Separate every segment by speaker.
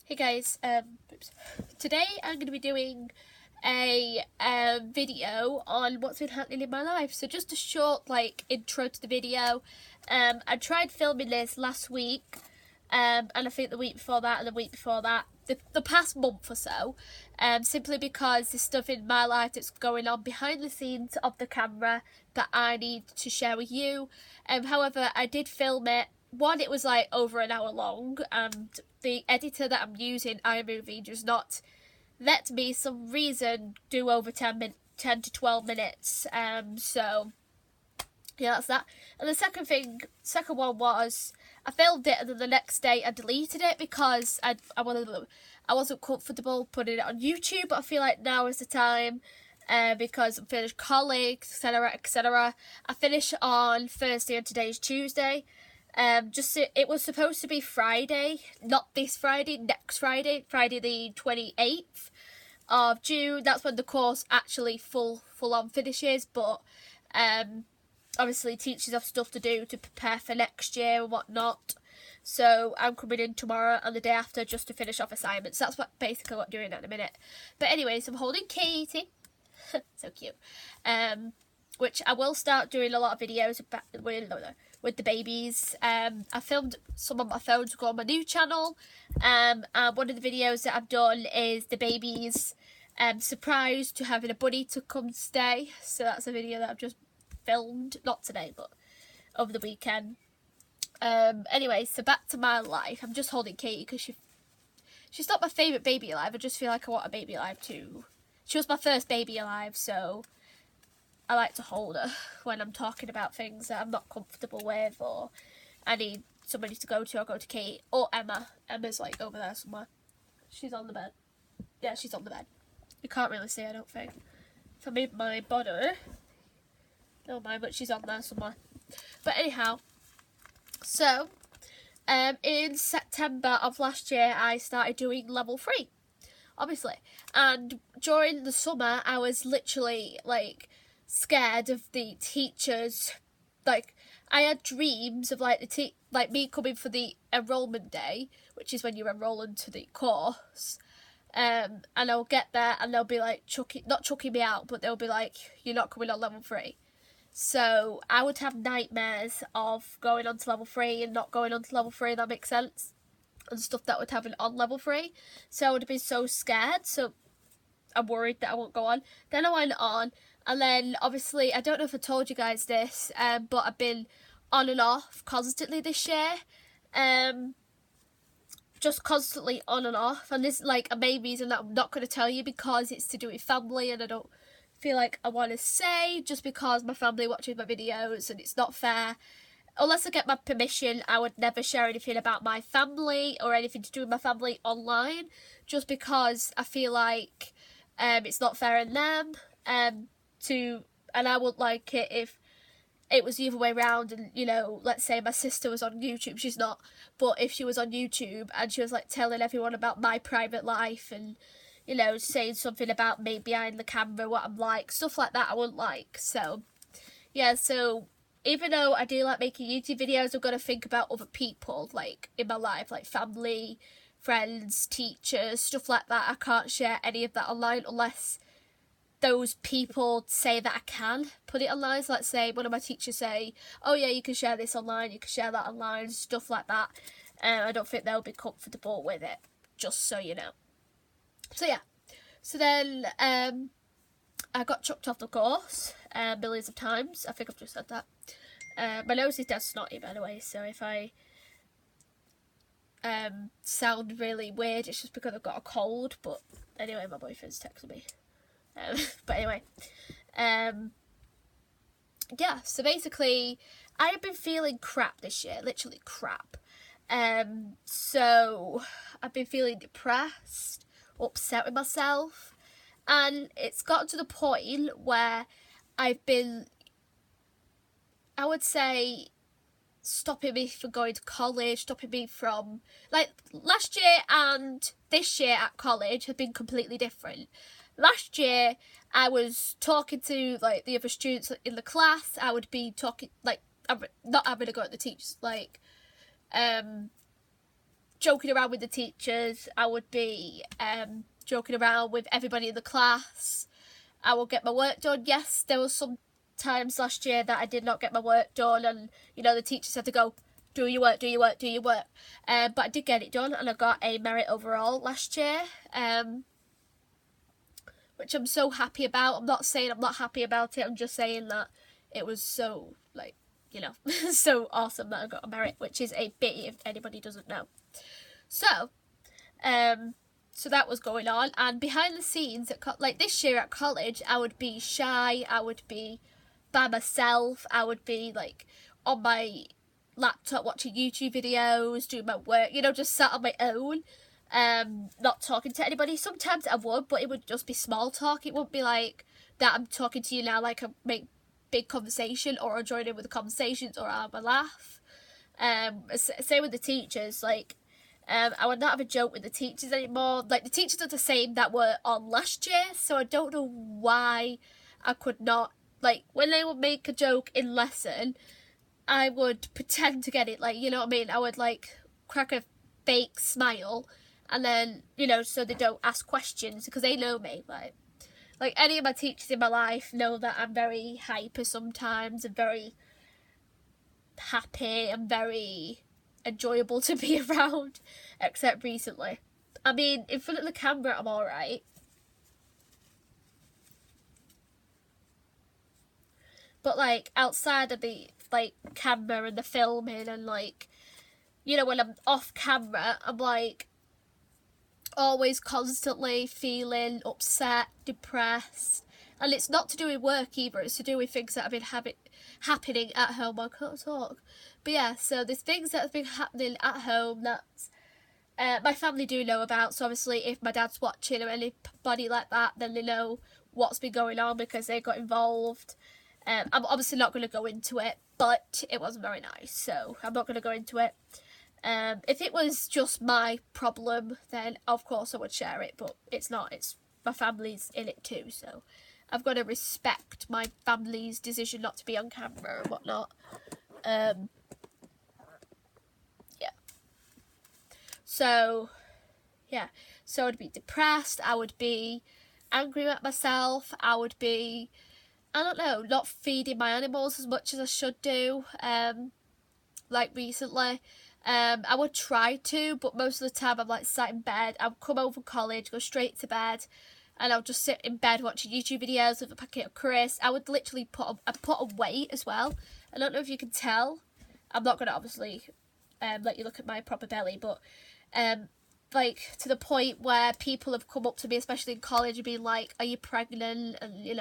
Speaker 1: Hey guys, today I'm going to be doing a video on what's been happening in my life. So just a short intro to the video. I tried filming this last week, and I think the week before that and the week before that, the past month or so, simply because there's stuff in my life that's going on behind the scenes of the camera that I need to share with you. However, I did film it. One, it was like over an hour long, and the editor that I'm using, iMovie, does not let me, some reason, do over 10 to 12 minutes. So yeah, that's that. And the second one was I filmed it, and then the next day I deleted it because I wasn't comfortable putting it on YouTube. But I feel like now is the time, because I'm finished college, etc., etc. I finish on Thursday, and today's Tuesday. It was supposed to be Friday, not this Friday, next Friday, Friday the 28th of June. That's when the course actually full on finishes. But obviously teachers have stuff to do to prepare for next year and whatnot. So I'm coming in tomorrow and the day after just to finish off assignments. That's basically what I'm doing at the minute. But anyways, I'm holding Katie. So cute. Which I will start doing a lot of videos about with the babies. I filmed some on my phone to go on my new channel. And one of the videos that I've done is the babies surprised to having a bunny to come stay. So that's a video that I've just filmed, not today, but over the weekend. Anyway, so back to my life. I'm just holding Katie because she's not my favourite baby alive. I just feel like I want a baby alive too. She was my first baby alive, so I like to hold her when I'm talking about things that I'm not comfortable with, or I need somebody to go to. I'll go to Kate or Emma. Emma's like over there somewhere. She's on the bed. Yeah, she's on the bed. You can't really see, I don't think. If I move my body, never mind, but she's on there somewhere. But anyhow, so in September of last year, I started doing level 3, obviously. And during the summer, I was literally scared of the teachers. I had dreams of me coming for the enrollment day, which is when you enroll into the course. And I'll get there and they'll be not chucking me out, but they'll be like, you're not coming on level 3. So I would have nightmares of going on to level 3 and not going on to level 3, that makes sense, and stuff that would happen on level 3. So I would have been so scared, so I'm worried that I won't go on. Then I went on, and then obviously, I don't know if I told you guys this, but I've been on and off constantly this year. Just constantly on and off, and there's a main reason that I'm not going to tell you because it's to do with family, and I don't feel like I want to say, just because my family watches my videos and it's not fair. Unless I get my permission, I would never share anything about my family or anything to do with my family online, just because I feel like it's not fair in them, and I wouldn't like it if it was the other way around, and let's say my sister was on YouTube. She's not, but if she was on YouTube and she was telling everyone about my private life and saying something about me behind the camera, what I'm like, stuff like that, I wouldn't like. So yeah, so even though I do like making YouTube videos, I've got to think about other people in my life, like family, friends, teachers, stuff like that. I can't share any of that online unless those people say that I can put it online. So let's say one of my teachers say, oh yeah, you can share this online, you can share that online, stuff like that. I don't think they'll be comfortable with it, just so you know. So yeah, so then I got chucked off the course millions of times. I think I've just said that. My nose is dead snotty, by the way, so if I sound really weird, it's just because I've got a cold. But anyway, my boyfriend's texting me. But anyway, yeah, so basically I have been feeling crap this year, literally crap. So I've been feeling depressed, upset with myself, and it's gotten to the point where I've been, I would say, stopping me from going to college, stopping me from, last year and this year at college have been completely different. Last year, I was talking to the other students in the class. I would be talking not having a go at the teachers, joking around with the teachers. I would be joking around with everybody in the class. I would get my work done. Yes, there was some times last year that I did not get my work done, and the teachers had to go, do your work, do your work, do your work. But I did get it done, and I got a merit overall last year, which I'm so happy about. I'm not saying I'm not happy about it. I'm just saying that it was so, so awesome that I got a merit, which is a bit if anybody doesn't know. So, so that was going on, and behind the scenes, this year at college, I would be shy, I would be by myself, I would be on my laptop watching YouTube videos, doing my work, just sat on my own, not talking to anybody. Sometimes I would, but it would just be small talk. It wouldn't be like that I'm talking to you now, like I make big conversation, or I join in with the conversations, or I have a laugh. Same with the teachers, I would not have a joke with the teachers anymore. The teachers are the same that were on last year, so I don't know why I could not, when they would make a joke in lesson, I would pretend to get it, you know what I mean? I would, crack a fake smile, and then, so they don't ask questions, because they know me, any of my teachers in my life know that I'm very hyper sometimes, and very happy, and very enjoyable to be around, except recently. I mean, in front of the camera, I'm alright. But, outside of the, camera and the filming, and, when I'm off camera, I'm, always constantly feeling upset, depressed. And it's not to do with work either, it's to do with things that have been happening at home. I can't talk. But yeah, so there's things that have been happening at home that my family do know about. So obviously if my dad's watching or anybody like that, then they know what's been going on because they got involved. I'm obviously not going to go into it, but it wasn't very nice, so I'm not going to go into it. If it was just my problem, then of course I would share it, but it's not. It's my family's in it too, so I've got to respect my family's decision not to be on camera and whatnot. Yeah. So, yeah. So I'd be depressed, I would be angry at myself, I would be, I don't know, not feeding my animals as much as I should do, recently. I would try to, but most of the time I'm sat in bed. I'll come home from college, go straight to bed, and I'll just sit in bed watching YouTube videos with a packet of crisps. I would literally put on weight as well. I don't know if you can tell. I'm not going to obviously let you look at my proper belly, but to the point where people have come up to me, especially in college, and been like, are you pregnant? And,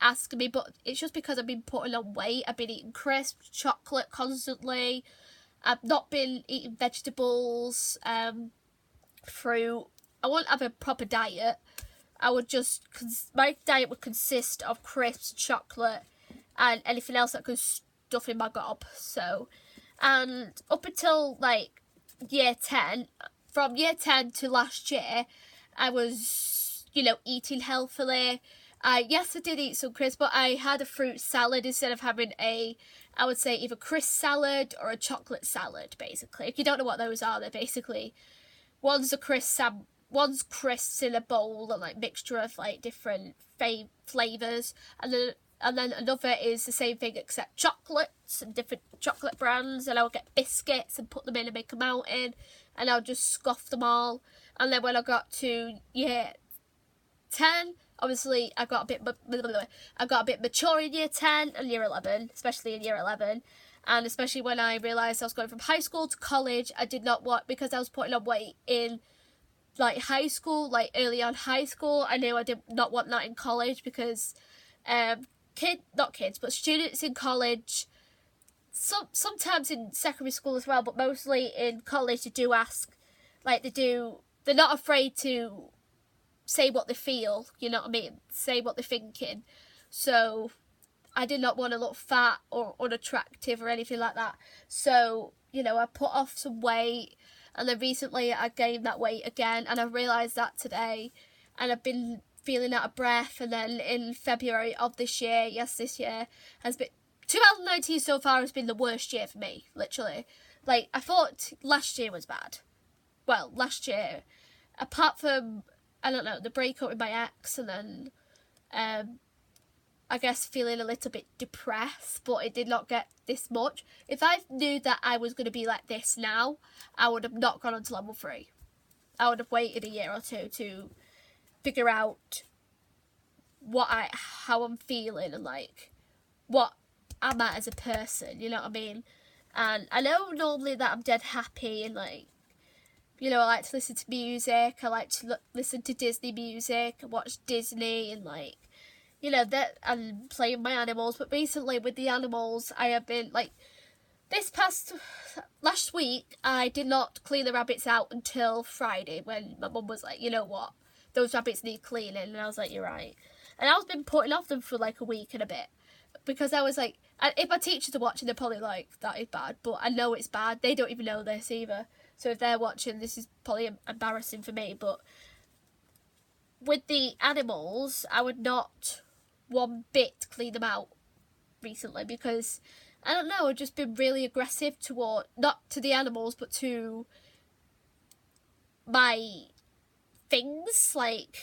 Speaker 1: asking me, but it's just because I've been putting on weight. I've been eating crisps, chocolate constantly. I've not been eating vegetables, fruit. I won't have a proper diet. My diet would consist of crisps, chocolate, and anything else that could stuff in my gob. So, and up until year 10, from year 10 to last year, I was, eating healthily. Yes, I did eat some crisps, but I had a fruit salad instead of having I would say either crisp salad or a chocolate salad, basically. If you don't know what those are, they're basically, one's crisps in a bowl and mixture of different flavours, and then another is the same thing except chocolates and different chocolate brands, and I would get biscuits and put them in and make a mountain, and I'll just scoff them all. And then when I got to year 10, obviously I got a bit mature in year 10 and year 11, especially in year 11. And especially when I realised I was going from high school to college, I did not want, because I was putting on weight in high school, early on high school, I knew I did not want that in college, because but students in college, sometimes in secondary school as well, but mostly in college, they do ask, they're not afraid to say what they feel, you know what I mean, say what they're thinking. So I did not want to look fat or unattractive or anything like that. So, I put off some weight, and then recently I gained that weight again, and I realised that today, and I've been feeling out of breath. And then in February of this year, this year has been, 2019 so far has been the worst year for me, literally. I thought last year was bad, well, last year, apart from, I don't know, the breakup with my ex, and then I guess feeling a little bit depressed, but it did not get this much. If I knew that I was going to be like this now, I would have not gone on to level 3. I would have waited a year or two to figure out how I'm feeling, and like what am I as a person, you know what I mean? And I know normally that I'm dead happy, and like, you know, I like to listen to music, I like to listen to Disney music, watch Disney, and like, you know, that, and play with my animals. But recently with the animals, I have been like, last week, I did not clean the rabbits out until Friday, when my mum was like, you know what, those rabbits need cleaning, and I was like, you're right. And I've been putting off them for like a week and a bit, because I was like, if my teachers are watching, they're probably like, that is bad, but I know it's bad. They don't even know this either. So if they're watching, this is probably embarrassing for me. But with the animals, I would not one bit clean them out recently, because I don't know, I've just been really aggressive toward, not to the animals, but to my things, like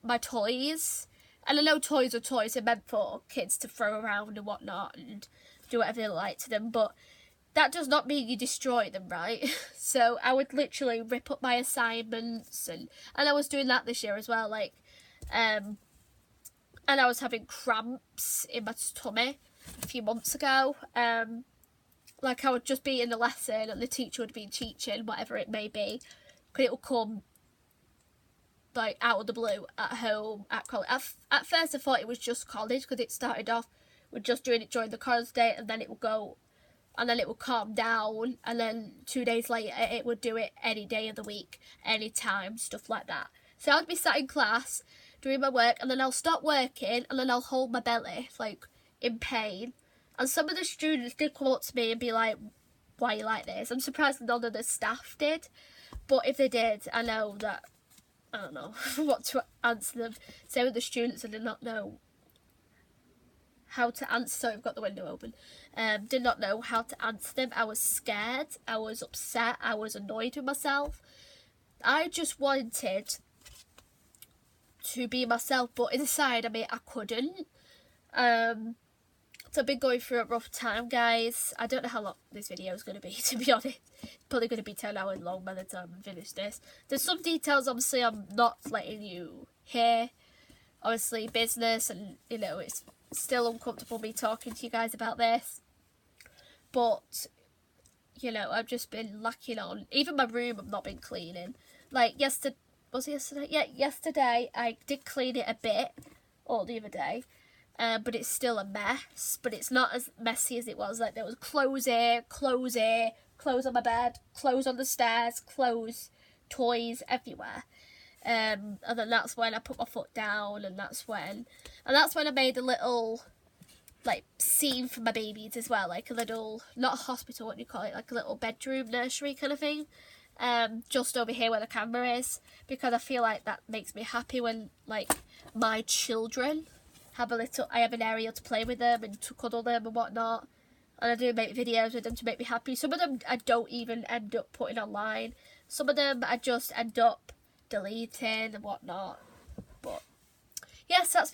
Speaker 1: my toys. And I know toys are toys, they're meant for kids to throw around and whatnot and do whatever they like to them, but that does not mean you destroy them, right? So I would literally rip up my assignments, and I was doing that this year as well, like, and I was having cramps in my tummy a few months ago. Like, I would just be in the lesson and the teacher would be teaching, whatever it may be, because it would come like out of the blue at home, at college. At first I thought it was just college, because it started off with just doing it during the college day, and then it would go, and then it would calm down, and then 2 days later it would do it any day of the week, any time, stuff like that. So I'd be sat in class doing my work, and then I'll stop working, and then I'll hold my belly like in pain, and some of the students did come up to me and be like, why are you like this? I'm surprised none of the staff did, but if they did, I know that, I don't know what to answer them. Same with the students, I did not know how to answer. Sorry, I've got the window open. Did not know how to answer them. I was scared, I was upset, I was annoyed with myself. I just wanted to be myself, but inside, I mean, I couldn't. So I've been going through a rough time, guys. I don't know how long this video is going to be, to be honest. It's probably going to be 10 hours long by the time I finish this. There's some details, obviously, I'm not letting you hear. Obviously, business, and, you know, it's still uncomfortable me talking to you guys about this. But, you know, I've just been lacking on. Even my room, I've not been cleaning. Like, yesterday, was it yesterday? Yeah, yesterday I did clean it a bit, or the other day. But it's still a mess, but it's not as messy as it was. Like, there was clothes here, clothes on my bed, clothes on the stairs, clothes, toys everywhere. And then that's when I put my foot down, and that's when I made a little, like, scene for my babies as well, like a little, not a hospital, what do you call it, like a little bedroom nursery kind of thing, just over here where the camera is, because I feel like that makes me happy when, like, my children I have an area to play with them and to cuddle them and whatnot, and I do make videos with them to make me happy. Some of them I don't even end up putting online, some of them I just end up deleting and whatnot. But yes, that's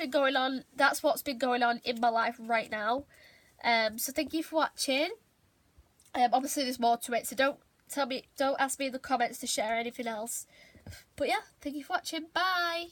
Speaker 1: what's been going on in my life right now. So thank you for watching. Obviously there's more to it, so don't ask me in the comments to share anything else. But yeah, thank you for watching. Bye.